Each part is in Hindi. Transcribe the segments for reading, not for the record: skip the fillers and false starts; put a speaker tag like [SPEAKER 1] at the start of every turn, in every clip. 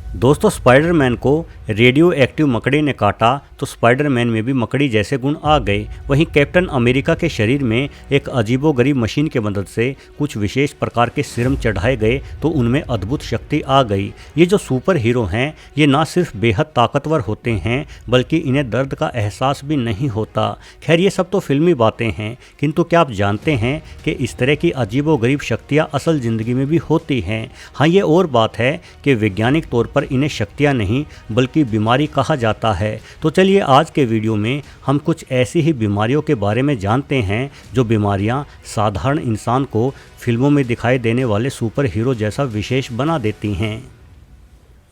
[SPEAKER 1] दोस्तों, स्पाइडरमैन को रेडियो एक्टिव मकड़ी ने काटा तो स्पाइडरमैन में भी मकड़ी जैसे गुण आ गए। वहीं कैप्टन अमेरिका के शरीर में एक अजीबोगरीब मशीन की मदद से कुछ विशेष प्रकार के सीरम चढ़ाए गए तो उनमें अद्भुत शक्ति आ गई। ये जो सुपर हीरो हैं ये ना सिर्फ बेहद ताकतवर होते हैं बल्कि इन्हें दर्द का एहसास भी नहीं होता। खैर, ये सब तो फिल्मी बातें हैं, किंतु क्या आप जानते हैं कि इस तरह की अजीबोगरीब शक्तियाँ असल ज़िंदगी में भी होती हैं। हाँ, ये और बात है कि वैज्ञानिक तौर पर इन्हें शक्तियाँ नहीं बल्कि बीमारी कहा जाता है। तो चलिए आज के वीडियो में हम कुछ ऐसी ही बीमारियों के बारे में जानते हैं जो बीमारियां साधारण इंसान को फिल्मों में दिखाई देने वाले सुपर हीरो जैसा विशेष बना देती हैं।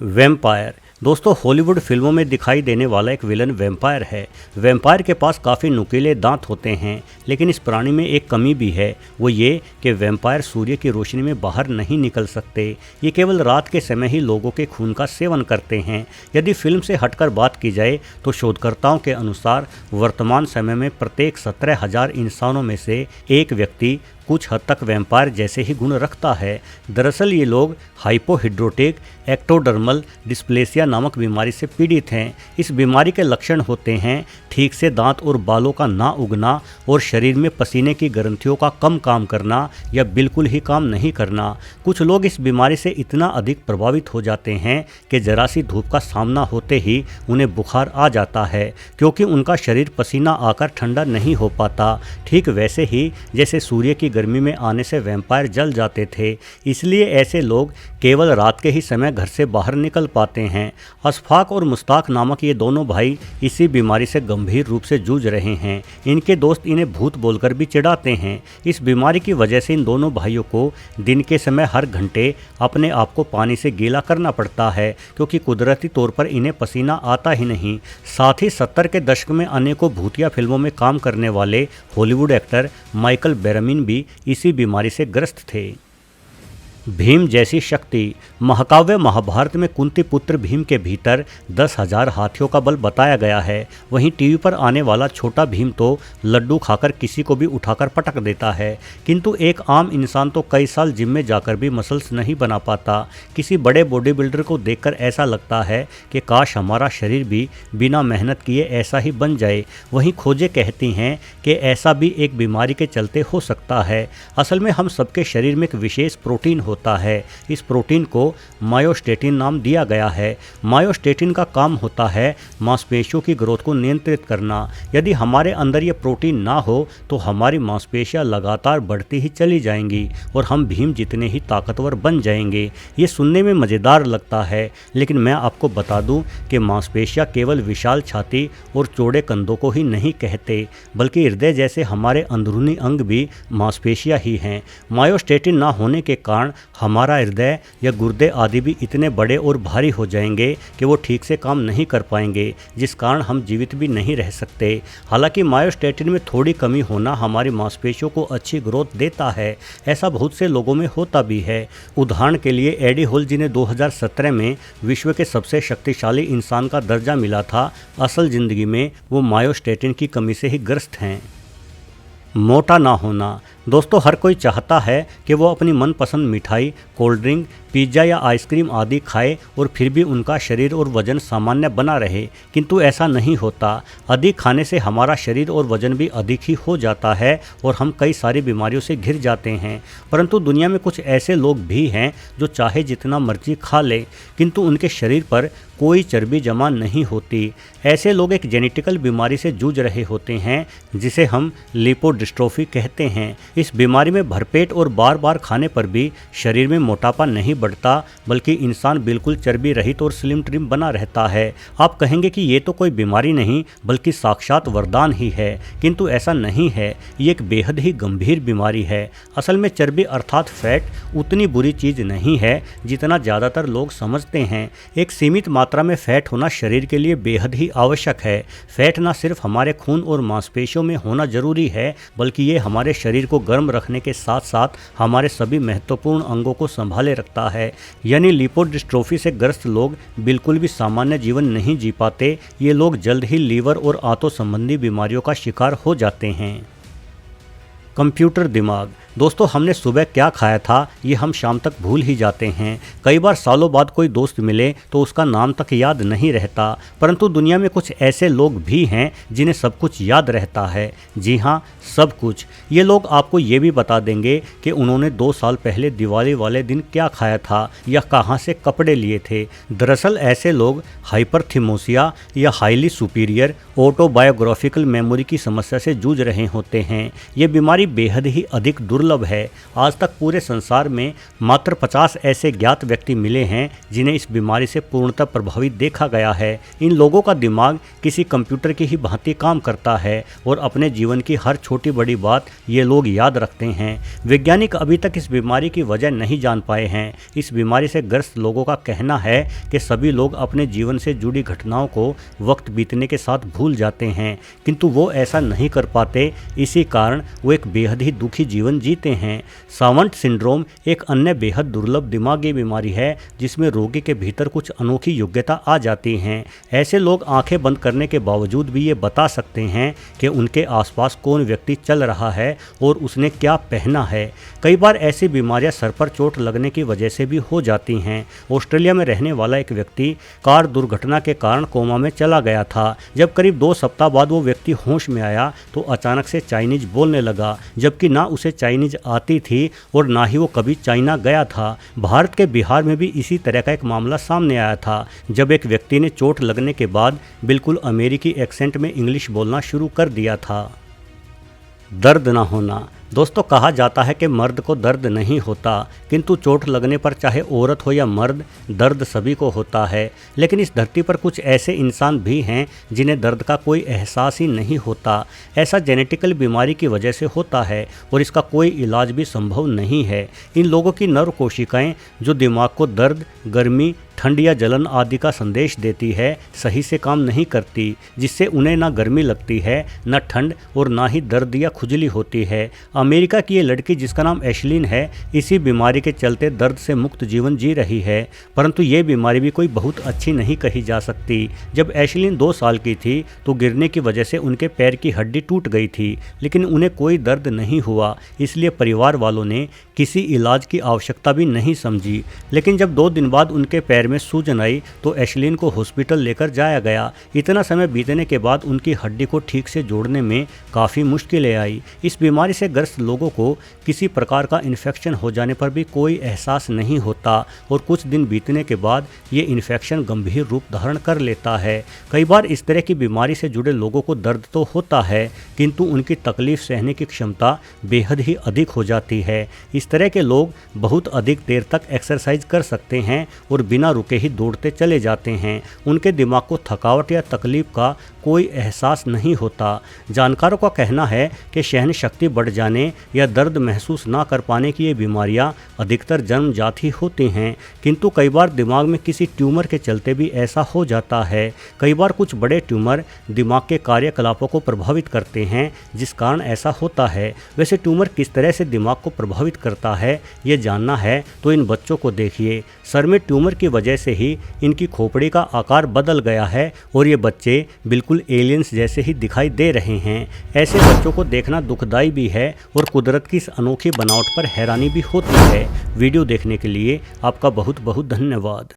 [SPEAKER 1] वैम्पायर। दोस्तों, हॉलीवुड फिल्मों में दिखाई देने वाला एक विलन वैम्पायर है। वैम्पायर के पास काफ़ी नुकीले दांत होते हैं, लेकिन इस प्राणी में एक कमी भी है, वो ये कि वैम्पायर सूर्य की रोशनी में बाहर नहीं निकल सकते। ये केवल रात के समय ही लोगों के खून का सेवन करते हैं। यदि फिल्म से हटकर बात की जाए तो शोधकर्ताओं के अनुसार वर्तमान समय में प्रत्येक 17,000 इंसानों में से एक व्यक्ति कुछ हद तक वैम्पायर जैसे ही गुण रखता है। दरअसल ये लोग हाइपोहिड्रोटिक एक्टोडर्मल डिस्प्लेसिया नामक बीमारी से पीड़ित हैं। इस बीमारी के लक्षण होते हैं ठीक से दांत और बालों का ना उगना और शरीर में पसीने की ग्रंथियों का कम काम करना या बिल्कुल ही काम नहीं करना। कुछ लोग इस बीमारी से इतना अधिक प्रभावित हो जाते हैं कि जरा सी धूप का सामना होते ही उन्हें बुखार आ जाता है, क्योंकि उनका शरीर पसीना आकर ठंडा नहीं हो पाता। ठीक वैसे ही जैसे सूर्य की गर्मी में आने से वैम्पायर जल जाते थे, इसलिए ऐसे लोग केवल रात के ही समय घर से बाहर निकल पाते हैं। अशफाक और मुश्ताक नामक ये दोनों भाई इसी बीमारी से गंभीर रूप से जूझ रहे हैं। इनके दोस्त इन्हें भूत बोलकर भी चिढ़ाते हैं। इस बीमारी की वजह से इन दोनों भाइयों को दिन के समय हर घंटे अपने आप को पानी से गीला करना पड़ता है, क्योंकि कुदरती तौर पर इन्हें पसीना आता ही नहीं। साथ ही 70 के दशक में अनेकों भूतिया फिल्मों में काम करने वाले हॉलीवुड एक्टर माइकल बेरामिन भी इसी बीमारी से ग्रस्त थे। भीम जैसी शक्ति। महाकाव्य महाभारत में कुंती पुत्र भीम के भीतर 10,000 हाथियों का बल बताया गया है। वहीं टीवी पर आने वाला छोटा भीम तो लड्डू खाकर किसी को भी उठाकर पटक देता है, किंतु एक आम इंसान तो कई साल जिम में जाकर भी मसल्स नहीं बना पाता। किसी बड़े बॉडी बिल्डर को देखकर ऐसा लगता है कि काश हमारा शरीर भी बिना मेहनत किए ऐसा ही बन जाए। वहीं खोजें कहती हैं कि ऐसा भी एक बीमारी के चलते हो सकता है। असल में हम सबके शरीर में एक विशेष प्रोटीन होता है। इस प्रोटीन को मायोस्टेटिन नाम दिया गया है। मायोस्टेटिन का काम होता है मांसपेशियों की ग्रोथ को नियंत्रित करना। यदि हमारे अंदर ये प्रोटीन ना हो तो हमारी मांसपेशियां लगातार बढ़ती ही चली जाएंगी और हम भीम जितने ही ताकतवर बन जाएंगे। ये सुनने में मज़ेदार लगता है, लेकिन मैं आपको बता दूं कि मांसपेशियां केवल विशाल छाती और चौड़े कंधों को ही नहीं कहते, बल्कि हृदय जैसे हमारे अंदरूनी अंग भी मांसपेशियां ही हैं। मायोस्टेटिन ना होने के कारण हमारा हृदय या गुर्दे आदि भी इतने बड़े और भारी हो जाएंगे कि वो ठीक से काम नहीं कर पाएंगे, जिस कारण हम जीवित भी नहीं रह सकते। हालांकि मायोस्टेटिन में थोड़ी कमी होना हमारी मांसपेशियों को अच्छी ग्रोथ देता है। ऐसा बहुत से लोगों में होता भी है। उदाहरण के लिए एडी हॉल, जिन्हें 2017 में विश्व के सबसे शक्तिशाली इंसान का दर्जा मिला था, असल जिंदगी में वो मायोस्टेटिन की कमी से ही ग्रस्त हैं। मोटा ना होना। दोस्तों, हर कोई चाहता है कि वो अपनी मनपसंद मिठाई, कोल्ड ड्रिंक, पिज्ज़ा या आइसक्रीम आदि खाए और फिर भी उनका शरीर और वजन सामान्य बना रहे, किंतु ऐसा नहीं होता। अधिक खाने से हमारा शरीर और वजन भी अधिक ही हो जाता है और हम कई सारी बीमारियों से घिर जाते हैं। परंतु दुनिया में कुछ ऐसे लोग भी हैं जो चाहे जितना मर्जी खा लें, किंतु उनके शरीर पर कोई चर्बी जमा नहीं होती। ऐसे लोग एक जेनेटिकल बीमारी से जूझ रहे होते हैं जिसे हम लिपोडिस्ट्रोफी कहते हैं। इस बीमारी में भरपेट और बार बार खाने पर भी शरीर में मोटापा नहीं बढ़ता, बल्कि इंसान बिल्कुल चर्बी रहित और स्लिम ट्रिम बना रहता है। आप कहेंगे कि ये तो कोई बीमारी नहीं बल्कि साक्षात वरदान ही है, किंतु ऐसा नहीं है। ये एक बेहद ही गंभीर बीमारी है। असल में चर्बी अर्थात फैट उतनी बुरी चीज़ नहीं है जितना ज़्यादातर लोग समझते हैं। एक सीमित मात्रा में फैट होना शरीर के लिए बेहद ही आवश्यक है। फैट न सिर्फ हमारे खून और मांसपेशियों में होना जरूरी है, बल्कि ये हमारे शरीर को गर्म रखने के साथ साथ हमारे सभी महत्वपूर्ण अंगों को संभाले रखता है। यानी लिपोडिस्ट्रोफी से ग्रस्त लोग बिल्कुल भी सामान्य जीवन नहीं जी पाते। ये लोग जल्द ही लीवर और आंतों संबंधी बीमारियों का शिकार हो जाते हैं। कंप्यूटर दिमाग। दोस्तों, हमने सुबह क्या खाया था ये हम शाम तक भूल ही जाते हैं। कई बार सालों बाद कोई दोस्त मिले तो उसका नाम तक याद नहीं रहता, परंतु दुनिया में कुछ ऐसे लोग भी हैं जिन्हें सब कुछ याद रहता है। जी हाँ, सब कुछ। ये लोग आपको ये भी बता देंगे कि उन्होंने 2 साल पहले दिवाली वाले दिन क्या खाया था या कहाँ से कपड़े लिए थे। दरअसल ऐसे लोग हाइपरथिमोसिया या हाईली सुपीरियर ऑटोबायोग्राफिकल मेमोरी की समस्या से जूझ रहे होते हैं। ये बीमारी बेहद ही अधिक दुर्लभ है। आज तक पूरे संसार में मात्र 50 ऐसे ज्ञात व्यक्ति मिले हैं जिन्हें इस बीमारी से पूर्णतः प्रभावित देखा गया है। इन लोगों का दिमाग किसी कंप्यूटर की ही भांति काम करता है और अपने जीवन की हर छोटी बड़ी बात ये लोग याद रखते हैं। वैज्ञानिक अभी तक इस बीमारी की वजह नहीं जान पाए हैं। इस बीमारी से ग्रस्त लोगों का कहना है कि सभी लोग अपने जीवन से जुड़ी घटनाओं को वक्त बीतने के साथ भूल जाते हैं, किंतु वो ऐसा नहीं कर पाते। इसी कारण वो एक बेहद ही दुखी जीवन जीते हैं। सावंट सिंड्रोम एक अन्य बेहद दुर्लभ दिमागी बीमारी है जिसमें रोगी के भीतर कुछ अनोखी योग्यता आ जाती हैं। ऐसे लोग आंखें बंद करने के बावजूद भी ये बता सकते हैं कि उनके आसपास कौन व्यक्ति चल रहा है और उसने क्या पहना है। कई बार ऐसी बीमारियां सर पर चोट लगने की वजह से भी हो जाती हैं। ऑस्ट्रेलिया में रहने वाला एक व्यक्ति कार दुर्घटना के कारण कोमा में चला गया था। जब करीब 2 सप्ताह बाद वो व्यक्ति होश में आया तो अचानक से चाइनीज बोलने लगा, जबकि ना उसे चाइनीज आती थी और ना ही वो कभी चाइना गया था। भारत के बिहार में भी इसी तरह का एक मामला सामने आया था, जब एक व्यक्ति ने चोट लगने के बाद बिल्कुल अमेरिकी एक्सेंट में इंग्लिश बोलना शुरू कर दिया था। दर्द ना होना। दोस्तों, कहा जाता है कि मर्द को दर्द नहीं होता, किंतु चोट लगने पर चाहे औरत हो या मर्द, दर्द सभी को होता है। लेकिन इस धरती पर कुछ ऐसे इंसान भी हैं जिन्हें दर्द का कोई एहसास ही नहीं होता। ऐसा जेनेटिकल बीमारी की वजह से होता है और इसका कोई इलाज भी संभव नहीं है। इन लोगों की नर्व कोशिकाएं जो दिमाग को दर्द, गर्मी, ठंड या जलन आदि का संदेश देती है, सही से काम नहीं करती, जिससे उन्हें ना गर्मी लगती है, ना ठंड और ना ही दर्द या खुजली होती है। अमेरिका की ये लड़की जिसका नाम एशलिन है, इसी बीमारी के चलते दर्द से मुक्त जीवन जी रही है, परंतु ये बीमारी भी कोई बहुत अच्छी नहीं कही जा सकती। जब एशलिन 2 साल की थी तो गिरने की वजह से उनके पैर की हड्डी टूट गई थी, लेकिन उन्हें कोई दर्द नहीं हुआ, इसलिए परिवार वालों ने किसी इलाज की आवश्यकता भी नहीं समझी। लेकिन जब 2 दिन बाद उनके पैर में सूजन आई तो एशलिन को हॉस्पिटल लेकर जाया गया। इतना समय बीतने के बाद उनकी हड्डी को ठीक से जोड़ने में काफ़ी मुश्किलें आई। इस बीमारी से ग्रस्त लोगों को किसी प्रकार का इन्फेक्शन हो जाने पर भी कोई एहसास नहीं होता और कुछ दिन बीतने के बाद ये इन्फेक्शन गंभीर रूप धारण कर लेता है। कई बार इस तरह की बीमारी से जुड़े लोगों को दर्द तो होता है, किंतु उनकी तकलीफ सहने की क्षमता बेहद ही अधिक हो जाती है। इस तरह के लोग बहुत अधिक देर तक एक्सरसाइज कर सकते हैं और बिना रुके ही दौड़ते चले जाते हैं। उनके दिमाग को थकावट या तकलीफ का कोई एहसास नहीं होता। जानकारों का कहना है कि सहन शक्ति बढ़ जाने या दर्द महसूस ना कर पाने की ये बीमारियां अधिकतर जन्मजात ही होती हैं, किंतु कई बार दिमाग में किसी ट्यूमर के चलते भी ऐसा हो जाता है। कई बार कुछ बड़े ट्यूमर दिमाग के कार्यकलापों को प्रभावित करते हैं, जिस कारण ऐसा होता है। वैसे ट्यूमर किस तरह से दिमाग को प्रभावित करता है ये जानना है तो इन बच्चों को देखिए। सर में ट्यूमर की वजह से ही इनकी खोपड़ी का आकार बदल गया है और ये बच्चे बिल्कुल एलियंस जैसे ही दिखाई दे रहे हैं। ऐसे बच्चों को देखना दुखदाई भी है और कुदरत की इस अनोखी बनावट पर हैरानी भी होती है। वीडियो देखने के लिए आपका बहुत बहुत धन्यवाद।